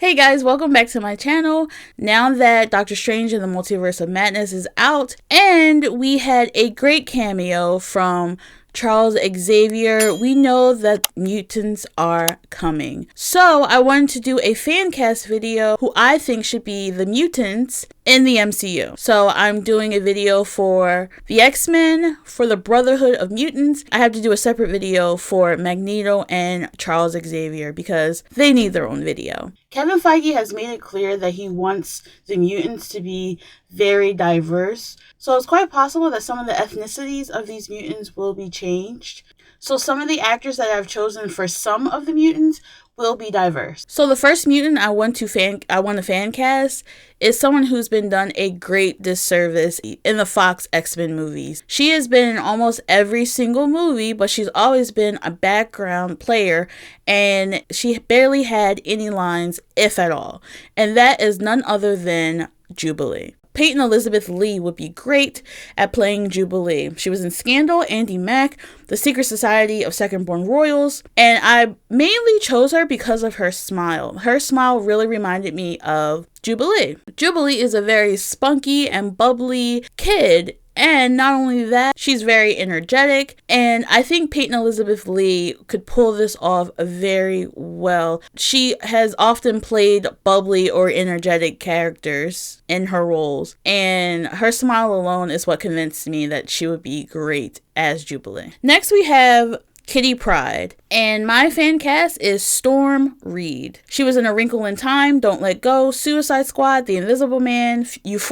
Hey guys, welcome back to my channel. Now that Doctor Strange in the Multiverse of Madness is out, and we had a great cameo from Charles Xavier, we know that mutants are coming. So I wanted to do a fan cast video who I think should be the mutants in the MCU. So I'm doing a video for the X-Men, for the Brotherhood of Mutants. I have to do a separate video for Magneto and Charles Xavier because they need their own video. Kevin Feige has made it clear that he wants the mutants to be very diverse. So it's quite possible that some of the ethnicities of these mutants will be changed. So some of the actors that I've chosen for some of the mutants will be diverse. So the first mutant I want to fan cast is someone who's been done a great disservice in the Fox X-Men movies. She has been in almost every single movie, but she's always been a background player, and she barely had any lines, if at all. And that is none other than Jubilee. Peyton Elizabeth Lee would be great at playing Jubilee. She was in Scandal, Andy Mack, The Secret Society of Second-Born Royals, and I mainly chose her because of her smile. Her smile really reminded me of Jubilee. Jubilee is a very spunky and bubbly kid, and not only that, she's very energetic, and I think Peyton Elizabeth Lee could pull this off very well. She has often played bubbly or energetic characters in her roles, and her smile alone is what convinced me that she would be great as Jubilee. Next we have Kitty Pryde, and my fan cast is Storm Reid. She was in A Wrinkle in Time, Don't Let Go, Suicide Squad, The Invisible Man,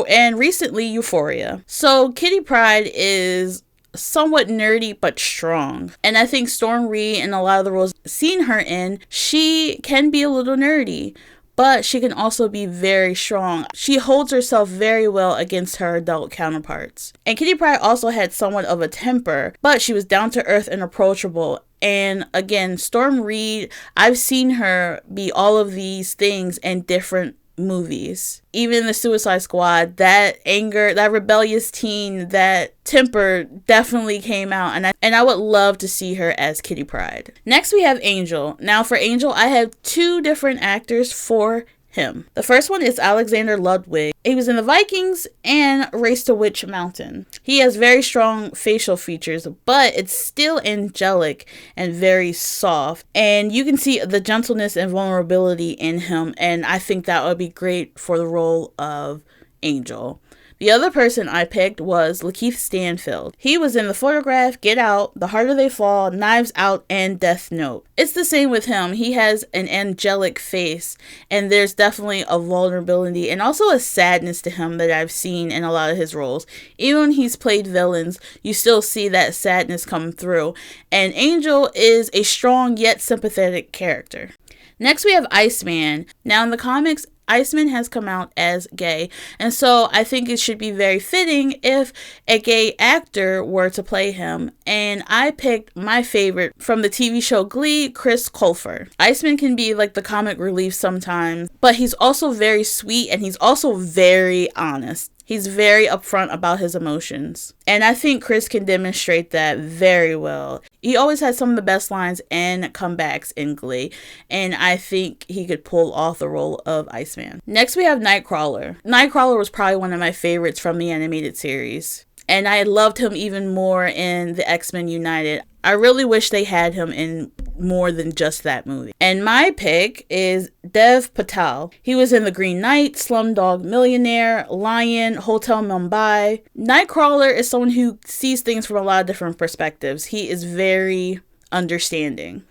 and recently Euphoria. So Kitty Pryde is somewhat nerdy but strong, and I think Storm Reid, in a lot of the roles I've seen her in, she can be a little nerdy, but she can also be very strong. She holds herself very well against her adult counterparts. And Kitty Pryde also had somewhat of a temper, but she was down to earth and approachable. And again, Storm Reid, I've seen her be all of these things in different movies. Even the Suicide Squad, that anger, that rebellious teen, that temper definitely came out, and I would love to see her as Kitty Pryde. Next we have Angel. Now for Angel, I have two different actors for him. The first one is Alexander Ludwig. He was in The Vikings and Race to Witch Mountain. He has very strong facial features, but it's still angelic and very soft. And you can see the gentleness and vulnerability in him, and I think that would be great for the role of Angel. The other person I picked was Lakeith Stanfield. He was in The Photograph, Get Out, The Harder They Fall, Knives Out, and Death Note. It's the same with him. He has an angelic face, and there's definitely a vulnerability and also a sadness to him that I've seen in a lot of his roles. Even when he's played villains, you still see that sadness come through. And Angel is a strong yet sympathetic character. Next we have Iceman. Now in the comics, Iceman has come out as gay, and so I think it should be very fitting if a gay actor were to play him, and I picked my favorite from the TV show Glee, Chris Colfer. Iceman can be like the comic relief sometimes, but he's also very sweet, and he's also very honest. He's very upfront about his emotions. And I think Chris can demonstrate that very well. He always has some of the best lines and comebacks in Glee. And I think he could pull off the role of Iceman. Next we have Nightcrawler. Nightcrawler was probably one of my favorites from the animated series. And I loved him even more in the X-Men United. I really wish they had him in more than just that movie. And my pick is Dev Patel. He was in The Green Knight, Slumdog Millionaire, Lion, Hotel Mumbai. Nightcrawler is someone who sees things from a lot of different perspectives. He is very understanding.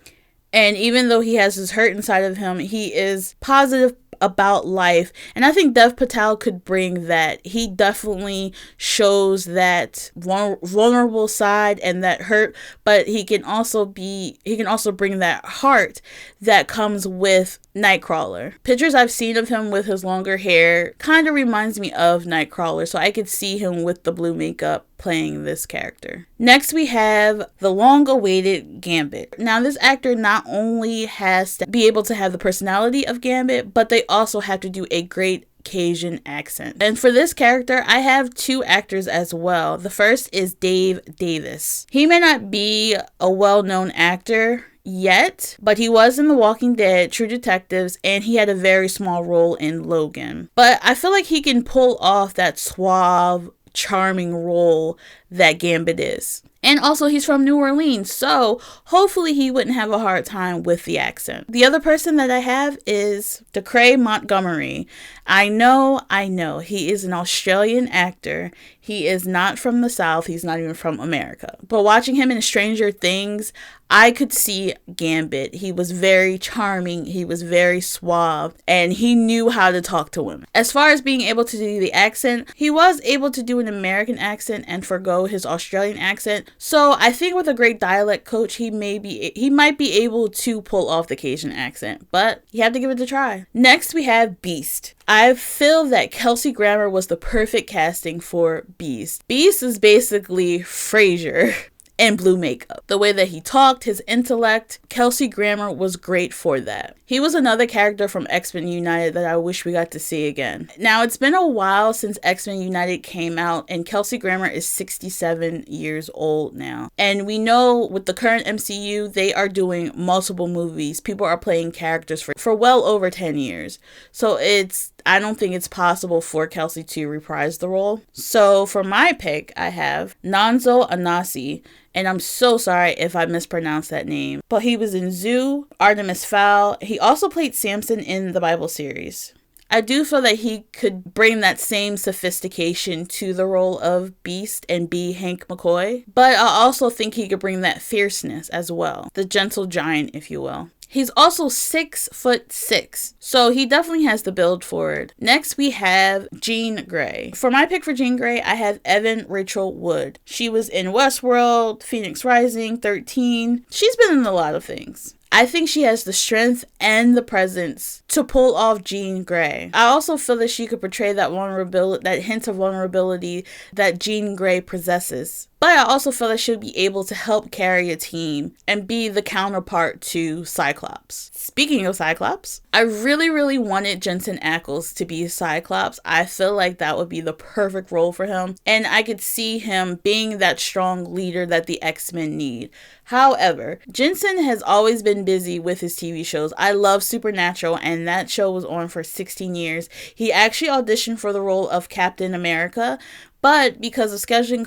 And even though he has his hurt inside of him, he is positive about life, and I think Dev Patel could bring that. He definitely shows that vulnerable side and that hurt, but he can also bring that heart that comes with Nightcrawler. Pictures I've seen of him with his longer hair kind of reminds me of Nightcrawler, so I could see him with the blue makeup playing this character. Next we have the Long-Awaited Gambit. Now this actor not only has to be able to have the personality of Gambit, but they also have to do a great Cajun accent. And for this character, I have two actors as well. The first is Dave Davis. He may not be a well-known actor yet, but he was in The Walking Dead, True Detectives, and he had a very small role in Logan. But I feel like he can pull off that suave, charming role that Gambit is. And also, he's from New Orleans, so hopefully he wouldn't have a hard time with the accent. The other person that I have is Decray Montgomery. I know, he is an Australian actor. He is not from the South. He's not even from America. But watching him in Stranger Things, I could see Gambit. He was very charming. He was very suave. And he knew how to talk to women. As far as being able to do the accent, he was able to do an American accent and forgo his Australian accent. So I think with a great dialect coach, he might be able to pull off the Cajun accent. But you have to give it a try. Next, we have Beast. I feel that Kelsey Grammer was the perfect casting for Beast. Beast is basically Frasier in blue makeup. The way that he talked, his intellect, Kelsey Grammer was great for that. He was another character from X-Men United that I wish we got to see again. Now, it's been a while since X-Men United came out, and Kelsey Grammer is 67 years old now. And we know with the current MCU, they are doing multiple movies. People are playing characters for well over 10 years. So I don't think it's possible for Kelsey to reprise the role. So for my pick, I have Nonso Anasi. And I'm so sorry if I mispronounced that name. But he was in Zoo, Artemis Fowl. He also played Samson in the Bible series. I do feel that he could bring that same sophistication to the role of Beast and be Hank McCoy. But I also think he could bring that fierceness as well. The gentle giant, if you will. He's also 6'6", so he definitely has the build for it. Next, we have Jean Grey. For my pick for Jean Grey, I have Evan Rachel Wood. She was in Westworld, Phoenix Rising, 13. She's been in a lot of things. I think she has the strength and the presence to pull off Jean Grey. I also feel that she could portray that vulnerability, that hint of vulnerability that Jean Grey possesses. But I also feel that she'll be able to help carry a team and be the counterpart to Cyclops. Speaking of Cyclops, I really wanted Jensen Ackles to be Cyclops. I feel like that would be the perfect role for him. And I could see him being that strong leader that the X-Men need. However, Jensen has always been busy with his TV shows. I love Supernatural, and that show was on for 16 years. He actually auditioned for the role of Captain America, but because of scheduling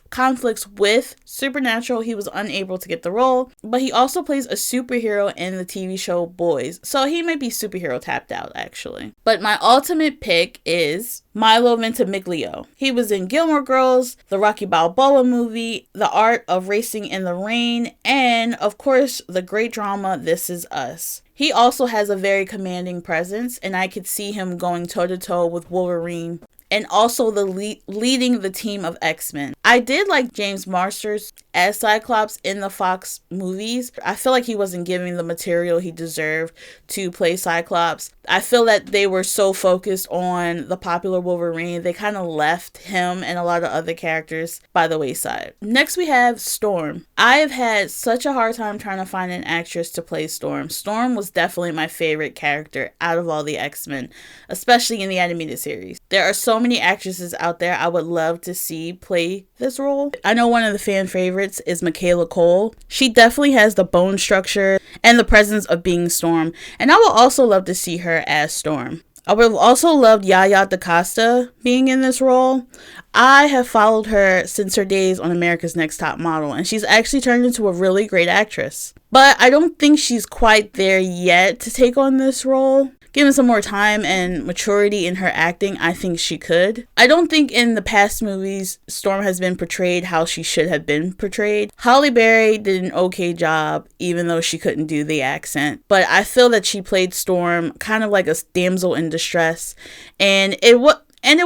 conflicts with Supernatural, he was unable to get the role. But he also plays a superhero in the TV show Boys, so he might be superhero tapped out, actually. But my ultimate pick is Milo Ventimiglia. He was in Gilmore Girls, the Rocky Balboa movie, The Art of Racing in the Rain, and of course, the great drama This Is Us. He also has a very commanding presence, and I could see him going toe-to-toe with Wolverine and also leading the team of X-Men. I did like James Marsters as Cyclops in the Fox movies. I feel like he wasn't giving the material he deserved to play Cyclops. I feel that they were so focused on the popular Wolverine, they kind of left him and a lot of other characters by the wayside. Next, we have Storm. I have had such a hard time trying to find an actress to play Storm. Storm was definitely my favorite character out of all the X-Men, especially in the animated series. There are so many actresses out there I would love to see play this role. I know one of the fan favorites is Michaela Cole. She definitely has the bone structure and the presence of being Storm, and I would also love to see her as Storm. I would have also loved Yaya DaCosta being in this role. I have followed her since her days on America's Next Top Model, and she's actually turned into a really great actress. But I don't think she's quite there yet to take on this role. Given some more time and maturity in her acting, I think she could. I don't think in the past movies Storm has been portrayed how she should have been portrayed. Halle Berry did an okay job, even though she couldn't do the accent. But I feel that she played Storm kind of like a damsel in distress, and it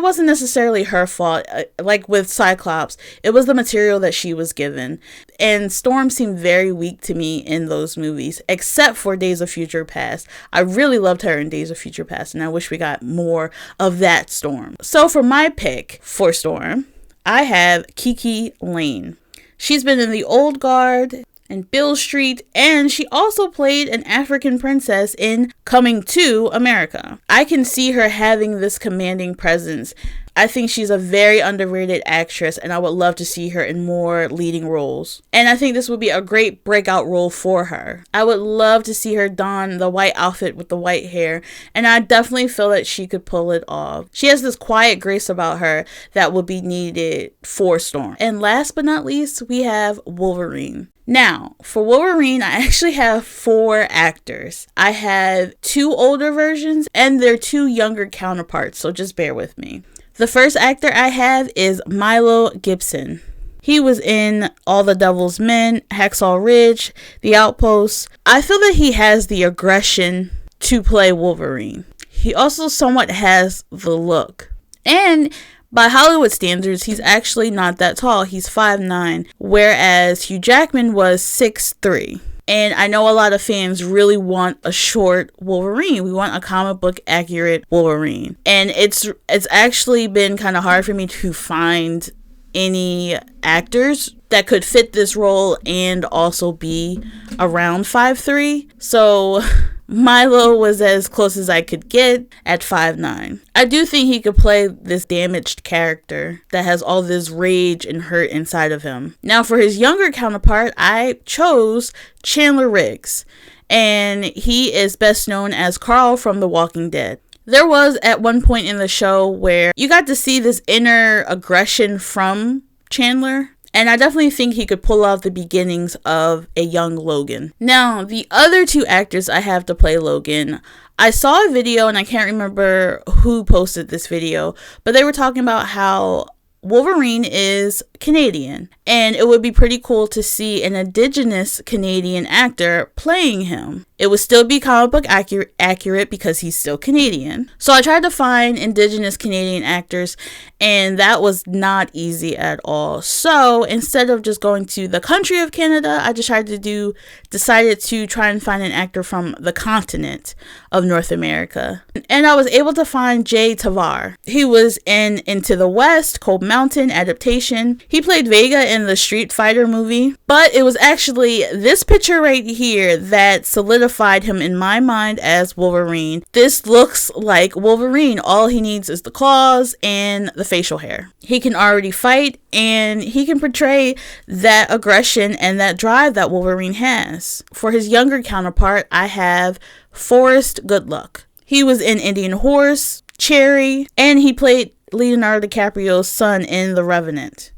wasn't necessarily her fault. Like with Cyclops, it was the material that she was given. And Storm seemed very weak to me in those movies, except for Days of Future Past. I really loved her in Days of Future Past, and I wish we got more of that Storm. So for my pick for Storm, I have Kiki Lane. She's been in The Old Guard and Bill Street, and she also played an African princess in Coming to America. I can see her having this commanding presence. I think she's a very underrated actress, and I would love to see her in more leading roles. And I think this would be a great breakout role for her. I would love to see her don the white outfit with the white hair, and I definitely feel that she could pull it off. She has this quiet grace about her that would be needed for Storm. And last but not least, we have Wolverine. Now, for Wolverine, I actually have 4 actors. I have 2 older versions and their 2 younger counterparts, so just bear with me. The first actor I have is Milo Gibson. He was in All the Devil's Men, Hacksaw Ridge, The Outpost. I feel that he has the aggression to play Wolverine. He also somewhat has the look. And by Hollywood standards, he's actually not that tall. He's 5'9", whereas Hugh Jackman was 6'3". And I know a lot of fans really want a short Wolverine. We want a comic book accurate Wolverine. And it's actually been kind of hard for me to find any actors that could fit this role and also be around 5'3". So Milo was as close as I could get at 5'9". I do think he could play this damaged character that has all this rage and hurt inside of him. Now for his younger counterpart, I chose Chandler Riggs, and he is best known as Carl from The Walking Dead. There was at one point in the show where you got to see this inner aggression from Chandler, and I definitely think he could pull out the beginnings of a young Logan. Now, the other 2 actors I have to play Logan, I saw a video, and I can't remember who posted this video, but they were talking about how Wolverine is Canadian, and it would be pretty cool to see an indigenous Canadian actor playing him. It would still be comic book accurate because he's still Canadian. So I tried to find indigenous Canadian actors, and that was not easy at all. So instead of just going to the country of Canada, I decided to try and find an actor from the continent of North America. And I was able to find Jay Tavar. He was in Into the West, Cold Mountain adaptation. He played Vega in the Street Fighter movie, but it was actually this picture right here that solidified him in my mind as Wolverine. This looks like Wolverine. All he needs is the claws and the facial hair. He can already fight, and he can portray that aggression and that drive that Wolverine has. For his younger counterpart, I have Forrest Goodluck. He was in Indian Horse, Cherry, and he played Leonardo DiCaprio's son in The Revenant.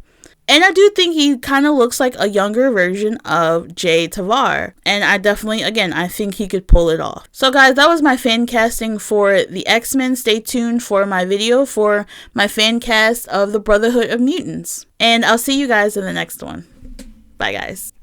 And I do think he kind of looks like a younger version of Jay Tavar. And I definitely, again, I think he could pull it off. So guys, that was my fan casting for the X-Men. Stay tuned for my video for my fan cast of the Brotherhood of Mutants. And I'll see you guys in the next one. Bye guys.